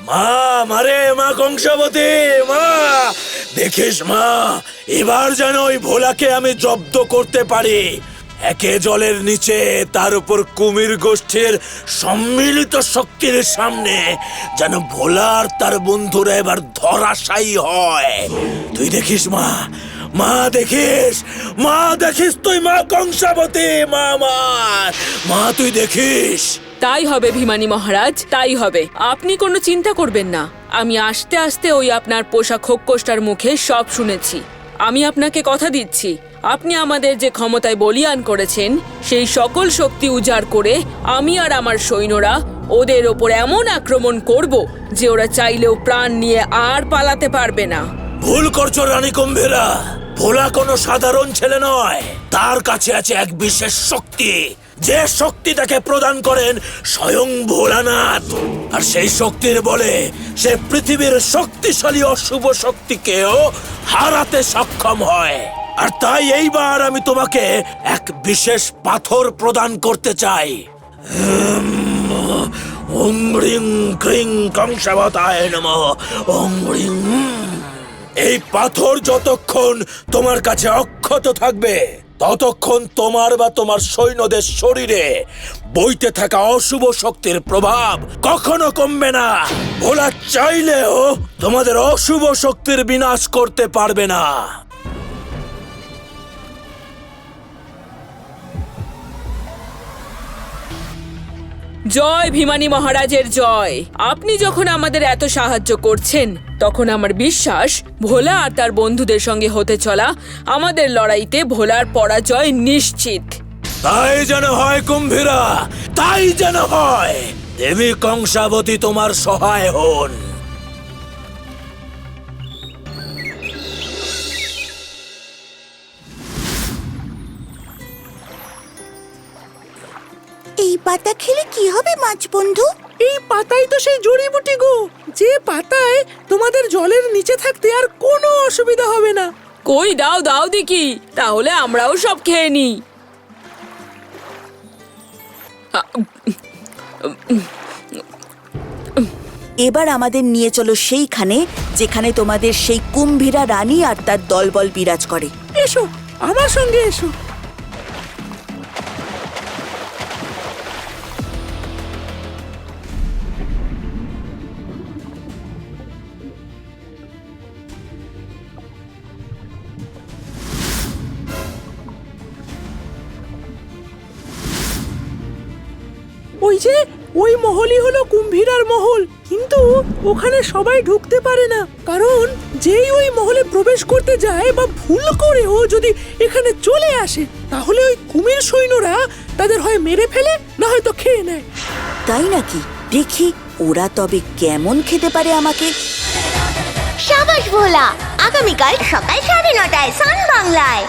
মা, মারে মা কংসাবতী, মা দেখিস মা, এবার যেন ওই ভোলাকে আমি জব্দ করতে পারি। একে জলের নিচে, তার উপর কুমির গোষ্ঠীর সম্মিলিত শক্তির সামনে যেন ভোলা আর তার বন্ধুরা এবার ধরাশায়ী হয়। তুই দেখিস মা, মা দেখিস, মা দেখিস তুই মা কংসাবতী, মা মা মা তুই দেখিস। তাই হবে ভিমানী মহারাজ, তাই হবে। আপনি কোনো চিন্তা করবেন না। আমি আস্তে আস্তে ওই আপনার পোষা খোক্কোশটার মুখে সব শুনেছি। আমি আপনাকে কথা দিচ্ছি, আপনি আমাদের যে ক্ষমতায় বলিয়ান করেছেন সেই সকল শক্তি উজাড় করে আমি আর আমার সৈন্যরা ওদের ওপর এমন আক্রমণ করব যে ওরা চাইলেও প্রাণ নিয়ে আর পালাতে পারবে না। ভুল করছো রানী কুম্ভীরা। ভোলা কোনো সাধারণ ছেলে নয়, তার কাছে আছে এক বিশেষ শক্তি, যে শক্তি তাকে প্রদান করেন স্বয়ং ভোলানাথ। আর সেই শক্তির বলে সে পৃথিবীর শক্তিশালী অশুভ শক্তিকেও হারাতে সক্ষম হয়। আর তাই এইবার আমি তোমাকে এক বিশেষ পাথর প্রদান করতে চাই। ওং হ্রিং ক্রিং কংসাবতায় নমঃ। ওং হ্রিং। এই পাথর যতক্ষণ তোমার কাছে অক্ষত থাকবে ততক্ষণ তোমার বা তোমার সৈন্যদের শরীরে বইতে থাকা অশুভ শক্তির প্রভাব কখনো কমবে না। ভোলা চাইলেও তোমাদের অশুভ শক্তির বিনাশ করতে পারবে না। জয় ভিমানী মহারাজের জয়। আপনি যখন আমাদের এত সাহায্য করছেন তখন আমার বিশ্বাস ভোলা আর তার বন্ধুদের সঙ্গে হতে চলা আমাদের লড়াইতে ভোলার পরাজয় নিশ্চিত। তাই যেন হয় কুম্ভীরা, তাই যেন হয়। দেবী কংসাবতী তোমার সহায় হন। এই পাতা খেলে কি হবে মাছ বন্ধু? এই পাতাই তো সেই জড়িবুটি গো, যে পাতায় তোমাদের জলের নিচে থাকতে আর কোনো অসুবিধা হবে না। কই দাও দাও দেখি, তাহলে আমরাও সব খেয়ে নিই। এবার আমাদের নিয়ে চলো সেইখানে যেখানে তোমাদের সেই কুম্ভীরা রানী আর তার দলবল বিরাজ করে। এসো আমার সঙ্গে এসো। ওই যে ওই মহলই হলো কুম্ভীরার মহল, কিন্তু ওখানে সবাই ঢুকতে পারে না, কারণ যেই ওই মহলে প্রবেশ করতে যায় বা ভুল করেও যদি এখানে চলে আসে তাহলে ওই কুমির সৈন্যরা তাদের হয় মেরে ফেলে না হয়তো খেয়ে নেয়। তাই নাকি? দেখি ওরা তবে কেমন খেতে পারে আমাকে। সাবাস ভোলা, আগামীকাল সকাল 9:30টায় সান বাংলায়।